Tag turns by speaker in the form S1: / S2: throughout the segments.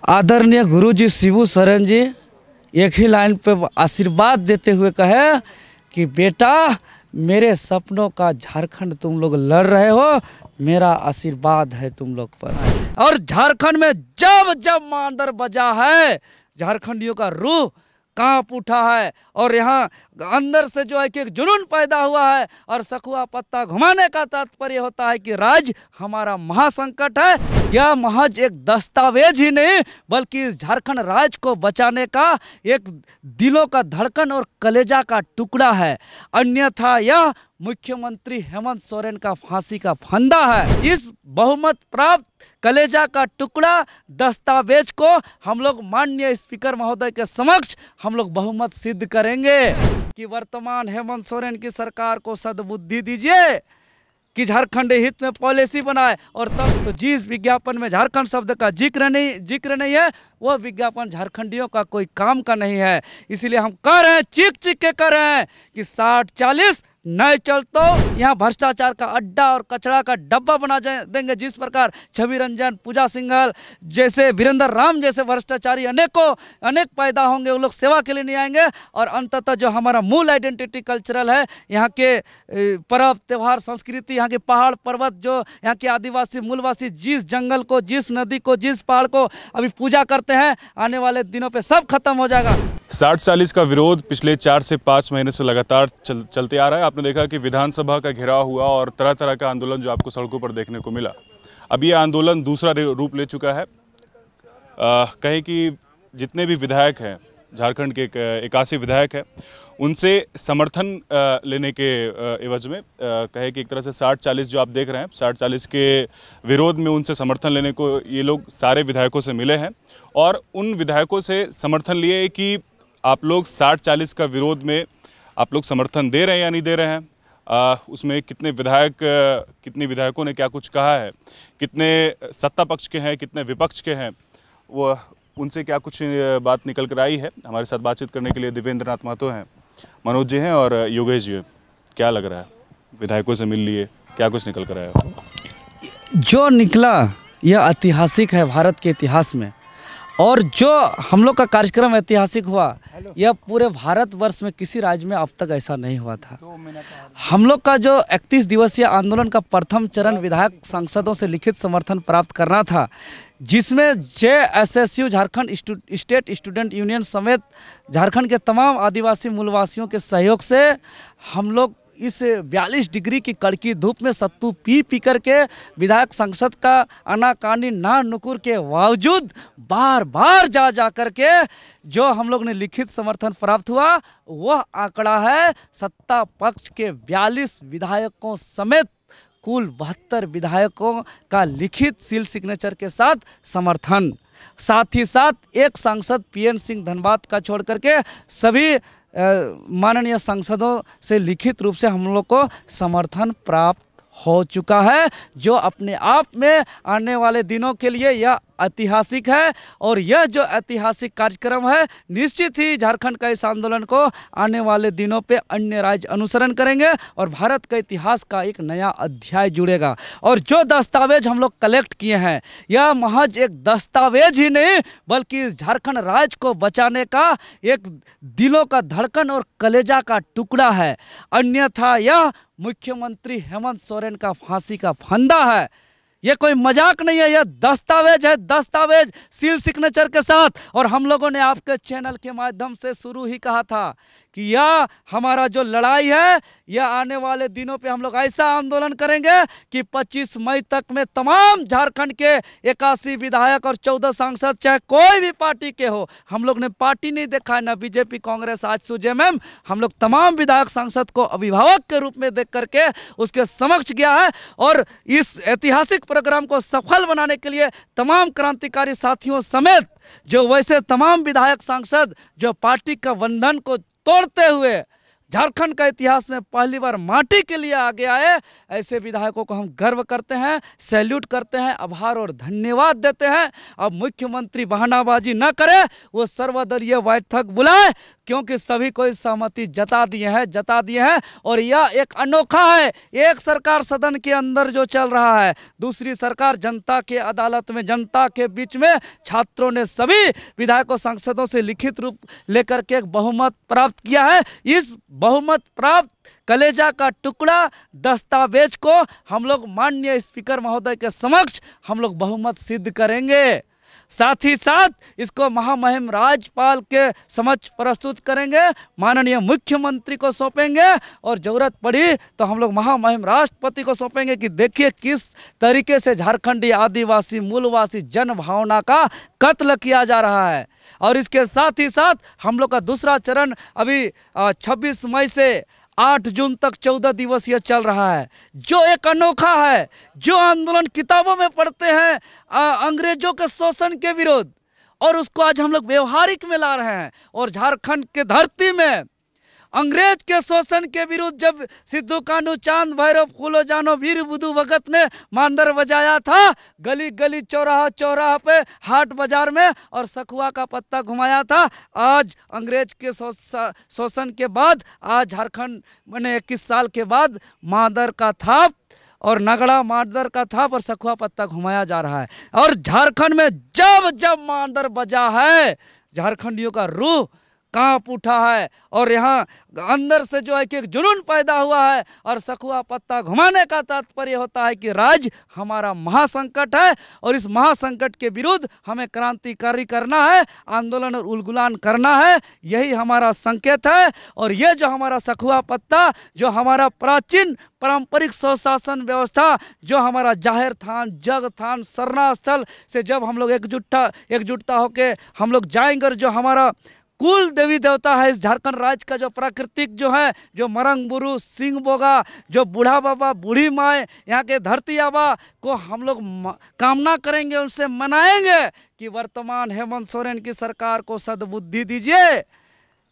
S1: आदरणीय गुरुजी शिबू सोरेन जी एक ही लाइन पे आशीर्वाद देते हुए कहे कि बेटा मेरे सपनों का झारखंड तुम लोग लड़ रहे हो, मेरा आशीर्वाद है तुम लोग पर। और झारखंड में जब जब मांदर बजा है झारखंडियों का रूह कांप उठा है और यहाँ अंदर से जो है कि एक जुनून पैदा हुआ है। और सखुआ पत्ता घुमाने का तात्पर्य होता है कि राज्य हमारा महासंकट है। यह महज एक दस्तावेज ही नहीं बल्कि इस झारखंड राज्य को बचाने का एक दिलों का धड़कन और कलेजा का टुकड़ा है। अन्यथा यह मुख्यमंत्री हेमंत सोरेन का फांसी का फंदा है। इस बहुमत प्राप्त कलेजा का टुकड़ा दस्तावेज को हम लोग माननीय स्पीकर महोदय के समक्ष हम लोग बहुमत सिद्ध करेंगे कि वर्तमान हेमंत सोरेन की सरकार को सद्बुद्धि दीजिए कि झारखंड हित में पॉलिसी बनाए। और तब तो जिस विज्ञापन में झारखंड शब्द का जिक्र नहीं है वह विज्ञापन झारखंडियों का कोई काम का नहीं है। इसीलिए हम कह रहे हैं, चीख चीख के कह रहे हैं कि 60-40 नहीं चल तो यहाँ भ्रष्टाचार का अड्डा और कचरा का डब्बा बना देंगे। जिस प्रकार छवि रंजन, पूजा सिंघल जैसे, वीरेंद्र राम जैसे भ्रष्टाचारी अनेक पैदा होंगे, वो लोग सेवा के लिए नहीं आएंगे। और अंततः जो हमारा मूल आइडेंटिटी कल्चरल है, यहाँ के पर्व त्यौहार संस्कृति, यहाँ के पहाड़ पर्वत, जो यहाँ के आदिवासी मूलवासी जिस जंगल को, जिस नदी को, जिस पहाड़ को अभी पूजा करते हैं, आने वाले दिनों पे सब खत्म हो जाएगा।
S2: 60-40 का विरोध पिछले 4 से 5 महीने से लगातार चलते आ रहा है। आपने देखा कि विधानसभा का घेराव हुआ और तरह तरह का आंदोलन जो आपको सड़कों पर देखने को मिला। अब ये आंदोलन दूसरा रूप ले चुका है। कहें कि जितने भी विधायक हैं, झारखंड के 81 विधायक हैं, उनसे समर्थन लेने के एवज में कहे कि एक तरह से 60-40 जो आप देख रहे हैं, 60-40 के विरोध में उनसे समर्थन लेने को ये लोग सारे विधायकों से मिले हैं और उन विधायकों से समर्थन लिए कि आप लोग 60-40 का विरोध में आप लोग समर्थन दे रहे हैं या नहीं दे रहे हैं। उसमें कितने विधायकों ने क्या कुछ कहा है, कितने सत्ता पक्ष के हैं, कितने विपक्ष के हैं, वो उनसे क्या कुछ बात निकल कर आई है। हमारे साथ बातचीत करने के लिए दिव्येंद्र नाथ महतो हैं, मनोज जी हैं और योगेश जी हैं। क्या लग रहा है, विधायकों से मिल लिए, क्या कुछ निकल कर आया?
S1: जो निकला यह ऐतिहासिक है भारत के इतिहास में। और जो हम लोग का कार्यक्रम ऐतिहासिक हुआ, यह पूरे भारतवर्ष में किसी राज्य में अब तक ऐसा नहीं हुआ था। हम लोग का जो 31 दिवसीय आंदोलन का प्रथम चरण विधायक सांसदों से लिखित समर्थन प्राप्त करना था, जिसमें JSSU Jharkhand state student union समेत झारखंड के तमाम आदिवासी मूलवासियों के सहयोग से हम लोग इस 42 डिग्री की कड़की धूप में सत्तू पी करके विधायक संसद का आनाकानी ना नुकुर के बावजूद बार बार जा करके जो हम लोग ने लिखित समर्थन प्राप्त हुआ, वह आंकड़ा है सत्ता पक्ष के 42 विधायकों समेत कुल 72 विधायकों का लिखित सील सिग्नेचर के साथ समर्थन। साथ ही साथ एक सांसद PN सिंह धनबाद का छोड़ करके सभी माननीय सांसदों से लिखित रूप से हम लोग को समर्थन प्राप्त हो चुका है, जो अपने आप में आने वाले दिनों के लिए यह ऐतिहासिक है। और यह जो ऐतिहासिक कार्यक्रम है, निश्चित ही झारखंड का इस आंदोलन को आने वाले दिनों पे अन्य राज्य अनुसरण करेंगे और भारत का इतिहास का एक नया अध्याय जुड़ेगा। और जो दस्तावेज हम लोग कलेक्ट किए हैं, यह महज एक दस्तावेज ही नहीं बल्कि इस झारखंड राज्य को बचाने का एक दिलों का धड़कन और कलेजा का टुकड़ा है। अन्यथा यह मुख्यमंत्री हेमंत सोरेन का फांसी का फंदा है। ये कोई मजाक नहीं है, यह दस्तावेज है, दस्तावेज सील सिग्नेचर के साथ। और हम लोगों ने आपके चैनल के माध्यम से शुरू ही कहा था कि यह हमारा जो लड़ाई है, यह आने वाले दिनों पे हम लोग ऐसा आंदोलन करेंगे कि 25 मई तक में तमाम झारखंड के 81 विधायक और 14 सांसद, चाहे कोई भी पार्टी के हो, हम लोग ने पार्टी नहीं देखा है, ना बीजेपी, कांग्रेस, आजसू, JMM, हम लोग तमाम विधायक सांसद को अभिभावक के रूप में देख करके उसके समक्ष गया है। और इस ऐतिहासिक प्रोग्राम को सफल बनाने के लिए तमाम क्रांतिकारी साथियों समेत जो वैसे तमाम विधायक सांसद जो पार्टी का बंधन को तोड़ते हुए झारखंड का इतिहास में पहली बार माटी के लिए आगे आए, ऐसे विधायकों को हम गर्व करते हैं, सैल्यूट करते हैं, आभार और धन्यवाद देते हैं। अब मुख्यमंत्री बहानाबाजी न करे, वो सर्वदलीय बैठक बुलाए, क्योंकि सभी को सहमति जता दिए हैं। और यह एक अनोखा है, एक सरकार सदन के अंदर जो चल रहा है, दूसरी सरकार जनता के अदालत में, जनता के बीच में। छात्रों ने सभी विधायकों सांसदों से लिखित रूप लेकर के एक बहुमत प्राप्त किया है। इस बहुमत प्राप्त कलेजा का टुकड़ा दस्तावेज को हम लोग माननीय स्पीकर महोदय के समक्ष हम लोग बहुमत सिद्ध करेंगे। साथ ही साथ इसको महामहिम राज्यपाल के समक्ष प्रस्तुत करेंगे, माननीय मुख्यमंत्री को सौंपेंगे, और जरूरत पड़ी तो हम लोग महामहिम राष्ट्रपति को सौंपेंगे कि देखिए किस तरीके से झारखंडी आदिवासी मूलवासी जन भावना का कत्ल किया जा रहा है। और इसके साथ ही साथ हम लोग का दूसरा चरण अभी 26 मई से 8 जून तक 14 दिवसीय चल रहा है, जो एक अनोखा है, जो आंदोलन किताबों में पढ़ते हैं अंग्रेजों के शोषण के विरोध, और उसको आज हम लोग व्यवहारिक में ला रहे हैं। और झारखंड के धरती में अंग्रेज के शोषण के विरुद्ध जब सिद्धू कान्हू चांद भैरव फूलो जानो वीर बुधु भगत ने मांदर बजाया था, गली गली चौराहा चौराहा पे हाट बाजार में, और सखुआ का पत्ता घुमाया था, आज अंग्रेज के शोषण के बाद आज झारखंड मैंने 21 साल के बाद मांदर का थाप और नगड़ा मांदर का थाप और सखुआ पत्ता घुमाया जा रहा है। और झारखंड में जब जब मांदर बजा है, झारखंडियों का रूह कांप उठा है, और यहाँ अंदर से जो है कि एक जुनून पैदा हुआ है। और सखुआ पत्ता घुमाने का तात्पर्य होता है कि राज्य हमारा महासंकट है, और इस महासंकट के विरुद्ध हमें क्रांतिकारी करना है, आंदोलन और उलगुलान करना है, यही हमारा संकेत है। और ये जो हमारा सखुआ पत्ता, जो हमारा प्राचीन पारंपरिक स्वशासन व्यवस्था, जो हमारा जाहिर थान, जग थान, सरना स्थल से जब हम लोग एकजुटता होके हम लोग जाएंगे, और जो हमारा कुल देवी देवता है इस झारखंड राज्य का, जो प्राकृतिक जो है, जो मरंग बुरु सिंह बोगा, जो बूढ़ा बाबा बूढ़ी माए, यहाँ के धरती आबा को हम लोग कामना करेंगे, उनसे मनाएंगे कि वर्तमान हेमंत सोरेन की सरकार को सद्बुद्धि दीजिए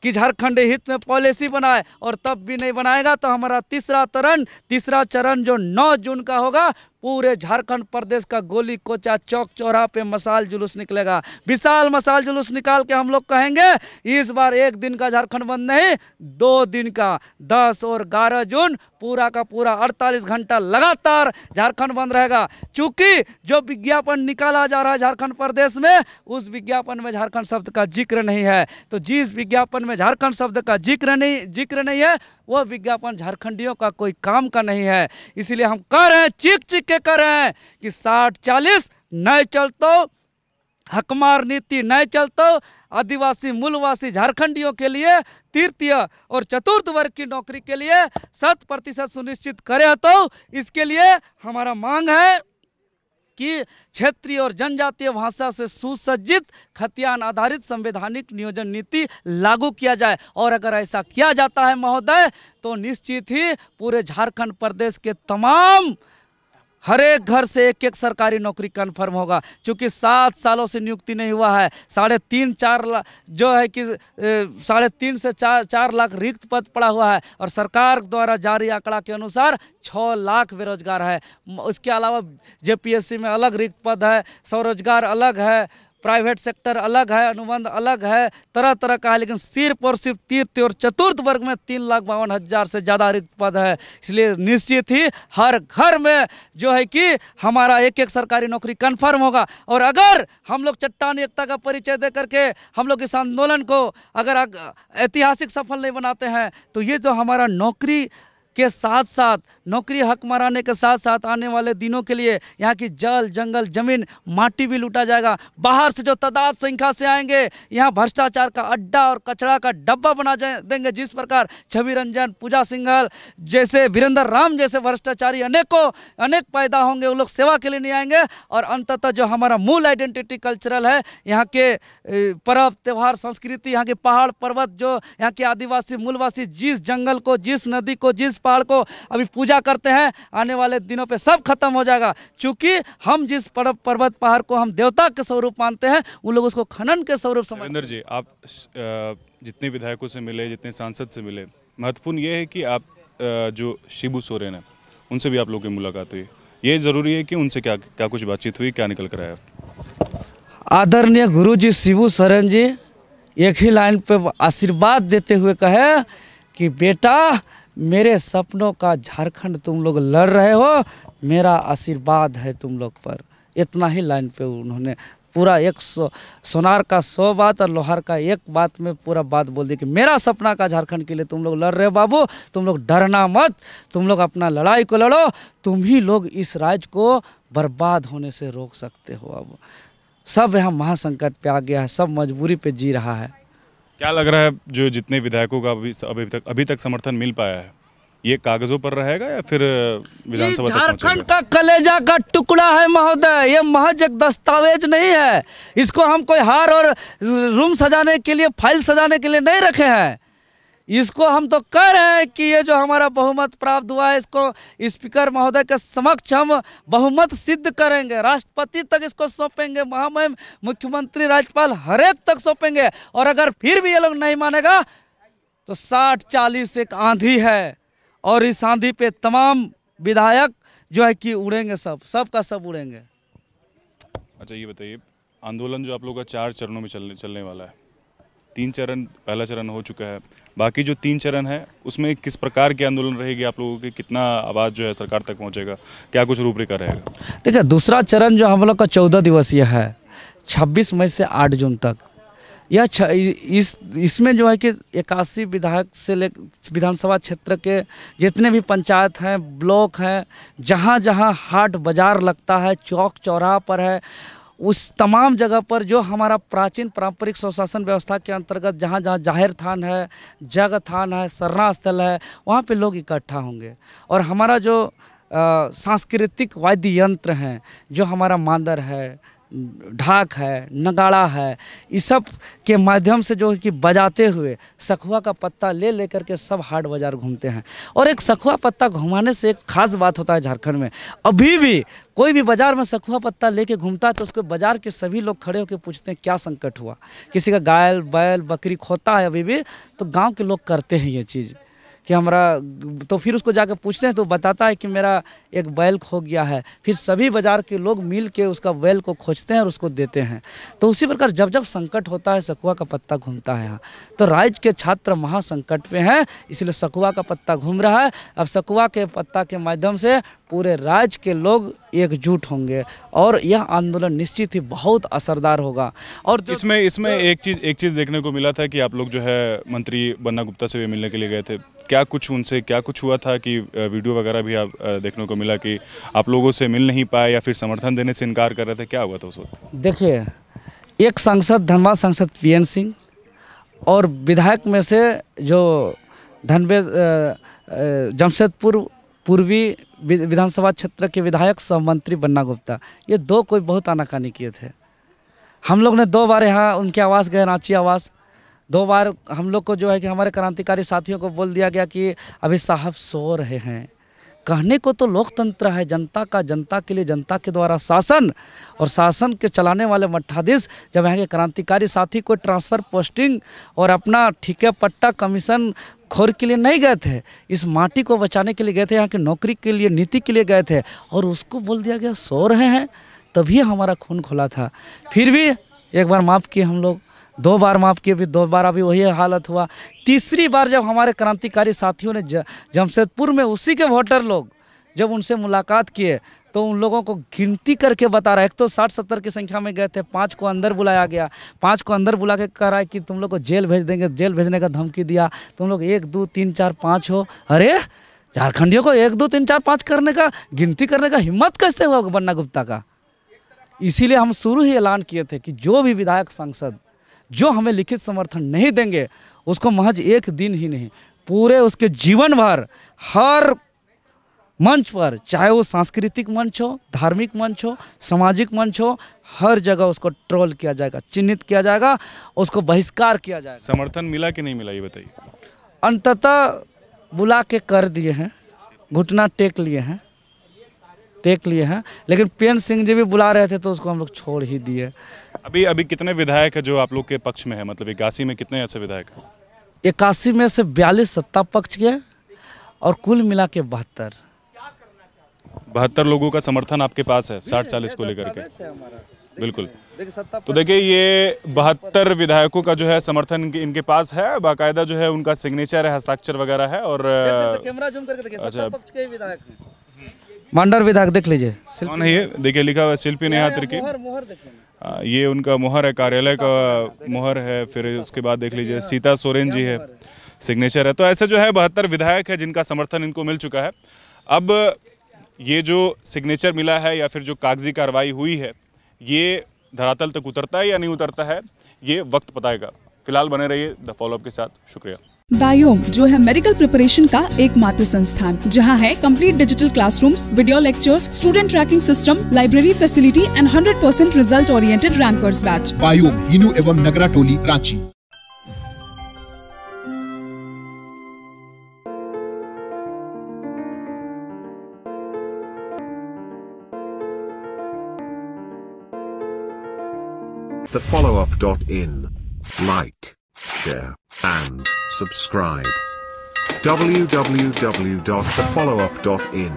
S1: कि झारखंड हित में पॉलिसी बनाए। और तब भी नहीं बनाएगा तो हमारा तीसरा चरण जो 9 जून का होगा, पूरे झारखंड प्रदेश का गोली कोचा चौक चौराहा पे मसाल जुलूस निकलेगा। विशाल मसाल जुलूस निकाल के हम लोग कहेंगे इस बार 1 दिन का झारखंड बंद नहीं, 2 दिन का, 10 और 11 जून पूरा का पूरा 48 घंटा लगातार झारखंड बंद रहेगा। चूंकि जो विज्ञापन निकाला जा रहा है झारखंड प्रदेश में, उस विज्ञापन में झारखंड शब्द का जिक्र नहीं है। तो जिस विज्ञापन में झारखंड शब्द का जिक्र नहीं है, वो विज्ञापन झारखंडियों का कोई काम का नहीं है। इसलिए हम कह रहे हैं, चीख चीख के कह रहे हैं कि 60-40 नहीं चलतो, हकमार नीति नहीं चलतो, आदिवासी मूलवासी झारखंडियों के लिए तृतीय और चतुर्थ वर्ग की नौकरी के लिए 100% सुनिश्चित करे। तो इसके लिए हमारा मांग है कि क्षेत्रीय और जनजातीय भाषा से सुसज्जित खतियान आधारित संवैधानिक नियोजन नीति लागू किया जाए। और अगर ऐसा किया जाता है महोदय, तो निश्चित ही पूरे झारखंड प्रदेश के तमाम हर एक घर से एक सरकारी नौकरी कन्फर्म होगा। क्योंकि 7 सालों से नियुक्ति नहीं हुआ है, 3.5-4 लाख जो है कि 3.5 से 4 लाख रिक्त पद पड़ा हुआ है, और सरकार द्वारा जारी आंकड़ा के अनुसार 6 लाख बेरोजगार है। उसके अलावा जेपीएससी में अलग रिक्त पद है, स्वरोजगार अलग है, प्राइवेट सेक्टर अलग है, अनुबंध अलग है, तरह तरह का है। लेकिन सिर्फ और सिर्फ तृतीय और चतुर्थ वर्ग में 3,52,000 से ज़्यादा रिक्त पद है। इसलिए निश्चित ही हर घर में जो है कि हमारा एक सरकारी नौकरी कन्फर्म होगा। और अगर हम लोग चट्टान एकता का परिचय दे करके हम लोग इस आंदोलन को अगर ऐतिहासिक सफल नहीं बनाते हैं, तो ये जो हमारा नौकरी के साथ साथ, नौकरी हक मराने के साथ साथ आने वाले दिनों के लिए यहाँ की जल जंगल जमीन माटी भी लूटा जाएगा। बाहर से जो तादाद संख्या से आएंगे, यहाँ भ्रष्टाचार का अड्डा और कचरा का डब्बा बना देंगे। जिस प्रकार छवि रंजन, पूजा सिंघल जैसे, वीरेंद्र राम जैसे भ्रष्टाचारी अनेक पैदा होंगे, वो लोग सेवा के लिए नहीं आएंगे। और अंततः जो हमारा मूल आइडेंटिटी कल्चरल है, यहाँ के पर्व त्यौहार संस्कृति, यहाँ के पहाड़ पर्वत, जो यहाँ के आदिवासी मूलवासी जिस जंगल को, जिस नदी को, जिस पहाड़ को अभी पूजा करते हैं, आने वाले दिनों पे सब खत्म हो जाएगा। क्योंकि हम जिस पर्वत पहाड़ को हम देवता के स्वरूप मानते हैं, उन लोग उसको खनन के स्वरूप समझते हैं।
S2: रविंद्र जी, आप जितने विधायकों से मिले, जितने सांसद से मिले, महत्वपूर्ण ये है कि आप जो शिबू सोरेन है उनसे भी आप लोगों की मुलाकात हुई, ये ज़रूरी है कि उनसे क्या क्या कुछ बातचीत हुई, क्या निकल कर आया?
S1: आदरणीय गुरुजी शिबू सोरेन जी एक ही लाइन पे आशीर्वाद देते हुए कहे कि बेटा मेरे सपनों का झारखंड तुम लोग लड़ रहे हो, मेरा आशीर्वाद है तुम लोग पर। इतना ही लाइन पे उन्होंने पूरा 100 सोनार का 100 बात और लोहार का एक बात में पूरा बात बोल दी कि मेरा सपना का झारखंड के लिए तुम लोग लड़ रहे हो बाबू, तुम लोग डरना मत, तुम लोग अपना लड़ाई को लड़ो, तुम ही लोग इस राज्य को बर्बाद होने से रोक सकते हो। अब सब यहाँ महासंकट पे आ गया है, सब मजबूरी पे जी रहा है।
S2: क्या लग रहा है जो जितने विधायकों का अभी तक समर्थन मिल पाया है, ये कागजों पर रहेगा या फिर विधानसभा तक
S1: झारखंड
S2: पहुंचेगा?
S1: का कलेजा का टुकड़ा है महोदय, ये महज एक दस्तावेज नहीं है। इसको हम कोई हार और रूम सजाने के लिए, फाइल सजाने के लिए नहीं रखे हैं। इसको हम तो कह रहे हैं कि ये जो हमारा बहुमत प्राप्त हुआ है, इसको स्पीकर महोदय के समक्ष हम बहुमत सिद्ध करेंगे, राष्ट्रपति तक इसको सौंपेंगे, महामहिम मुख्यमंत्री राज्यपाल हर एक तक सौंपेंगे। और अगर फिर भी ये लोग नहीं मानेगा तो 60-40 एक आंधी है, और इस आंधी पे तमाम विधायक जो है कि उड़ेंगे, सब का सब उड़ेंगे।
S2: अच्छा ये बताइए, आंदोलन जो आप लोगों का 4 चरणों में चलने वाला है, 3 चरण, पहला चरण हो चुका है, बाकी जो 3 चरण है उसमें किस प्रकार की आंदोलन रहेगी आप लोगों की? कितना आवाज़ जो है सरकार तक पहुंचेगा, क्या कुछ रूपरेखा रहेगा?
S1: देखिए दूसरा चरण जो हम लोग का 14 दिवसीय है, 26 मई से 8 जून तक। यह इसमें जो है कि 81 विधायक से ले विधानसभा क्षेत्र के जितने भी पंचायत हैं, ब्लॉक हैं, जहाँ जहाँ हाट बाजार लगता है, चौक चौराहा पर है, उस तमाम जगह पर जो हमारा प्राचीन पारंपरिक स्वशासन व्यवस्था के अंतर्गत जहाँ जहाँ जाहिर थान है, जग थान है, सरना स्थल है, वहाँ पे लोग इकट्ठा होंगे। और हमारा जो सांस्कृतिक वाद्य यंत्र हैं, जो हमारा मांदर है, ढाक है, नगाड़ा है, इस सब के माध्यम से जो है कि बजाते हुए सखुआ का पत्ता ले लेकर के सब हाट बाज़ार घूमते हैं। और एक सखुआ पत्ता घुमाने से एक खास बात होता है झारखंड में, अभी भी कोई भी बाज़ार में सखुआ पत्ता लेके घूमता है तो उसको बाज़ार के सभी लोग खड़े होकर पूछते हैं क्या संकट हुआ, किसी का गाय बैल बकरी खोता है अभी भी, तो गाँव के लोग करते हैं ये चीज़ कि हमारा, तो फिर उसको जाकर पूछते हैं तो बताता है कि मेरा एक बैल खो गया है। फिर सभी बाज़ार के लोग मिल के उसका बैल को खोजते हैं और उसको देते हैं। तो उसी प्रकार जब जब संकट होता है सखुआ का पत्ता घूमता है यहाँ। तो राज्य के छात्र महासंकट में हैं, इसलिए सखुआ का पत्ता घूम रहा है। अब सखुआ के पत्ता के माध्यम से पूरे राज्य के लोग एकजुट होंगे और यह आंदोलन निश्चित ही बहुत असरदार होगा। और
S2: इसमें एक चीज़ देखने को मिला था कि आप लोग जो है मंत्री बन्ना गुप्ता से भी मिलने के लिए गए थे, क्या कुछ हुआ था कि वीडियो वगैरह भी आप देखने को मिला कि आप लोगों से मिल नहीं पाए या फिर समर्थन देने से इनकार कर रहे थे, क्या हुआ था उस वक्त?
S1: देखिए, एक सांसद, धनबाद सांसद PN सिंह और विधायक में से जो जमशेदपुर पूर्वी विधानसभा क्षेत्र के विधायक सह मंत्री बन्ना गुप्ता, ये दो कोई बहुत आनाकानी किए थे। हम लोग ने 2 बार यहाँ उनके आवास गए, रांची आवास। 2 बार हम लोग को जो है कि हमारे क्रांतिकारी साथियों को बोल दिया गया कि अभी साहब सो रहे हैं। कहने को तो लोकतंत्र है, जनता का, जनता के लिए, जनता के द्वारा शासन, और शासन के चलाने वाले मठाधीश जब यहाँ के क्रांतिकारी साथी को ट्रांसफ़र पोस्टिंग और अपना ठीके पट्टा कमीशन खोर के लिए नहीं गए थे, इस माटी को बचाने के लिए गए थे, यहाँ की नौकरी के लिए, नीति के लिए गए थे, और उसको बोल दिया गया सो रहे हैं। तभी हमारा खून खोला था। फिर भी एक बार माफ़ किए हम लोग, 2 बार माफ़ किए, फिर 2 बार अभी वही हालत हुआ। तीसरी बार जब हमारे क्रांतिकारी साथियों ने जमशेदपुर में उसी के वोटर लोग जब उनसे मुलाकात किए तो उन लोगों को गिनती करके बता रहा है, एक तो 60-70 की संख्या में गए थे, 5 को अंदर बुलाया गया, 5 को अंदर बुला के कह रहा है कि तुम लोग को जेल भेज देंगे, जेल भेजने का धमकी दिया, तुम लोग 1 2 3 4 5 हो। अरे झारखंडियों को 1 2 3 4 5 करने का, गिनती करने का हिम्मत कैसे हुआ बन्ना गुप्ता का? इसीलिए हम शुरू ही ऐलान किए थे कि जो भी विधायक सांसद जो हमें लिखित समर्थन नहीं देंगे उसको महज 1 दिन ही नहीं, पूरे उसके जीवन भर हर मंच पर, चाहे वो सांस्कृतिक मंच हो, धार्मिक मंच हो, सामाजिक मंच हो, हर जगह उसको ट्रोल किया जाएगा, चिन्हित किया जाएगा, उसको बहिष्कार किया जाएगा।
S2: समर्थन मिला कि नहीं मिला ये बताइए?
S1: अंततः बुला के कर दिए हैं, घुटना टेक लिए हैं, लेकिन PN सिंह जी भी बुला रहे थे तो उसको हम लोग छोड़ ही दिए।
S2: अभी कितने विधायक है जो आप लोग के पक्ष में है, मतलब 81 में कितने ऐसे विधायक हैं?
S1: 81 में से 42 सत्ता पक्ष के और कुल मिला के
S2: 72 लोगों का समर्थन आपके पास है 60-40 को लेकर के। बिल्कुल। तो देखिए ये 72 विधायकों का जो है समर्थन इनके पास है, बाकायदा जो है उनका सिग्नेचर है, हस्ताक्षर वगैरह है। और
S1: कैमरा जूम करके देखिए, सत्ता पक्ष के विधायक हैं। मंडर विधायक देख लीजिए,
S2: कौन है ये? देखिए लिखा हुआ शिल्पी नेहा तिर्की, ये उनका मोहर है, कार्यालय का मोहर है। फिर उसके बाद देख लीजिए सीता सोरेन जी है, सिग्नेचर है। तो ऐसे जो है 72 विधायक है जिनका समर्थन इनको मिल चुका है। अब ये जो सिग्नेचर मिला है या फिर जो कागजी कार्रवाई हुई है, ये धरातल तक उतरता है या नहीं उतरता है, ये वक्त बताएगा। फिलहाल बने रहिए द फॉलोअप के साथ। शुक्रिया।
S3: बायोम जो है मेडिकल प्रिपरेशन का एकमात्र संस्थान, जहां है complete digital classrooms, video lectures, student tracking system, library facility and 100% result oriented rankers batch.
S4: Biome Hinoo एवं नगरा टोली, Ranchi.
S5: thefollowup.in. Like, share, and subscribe. www.thefollowup.in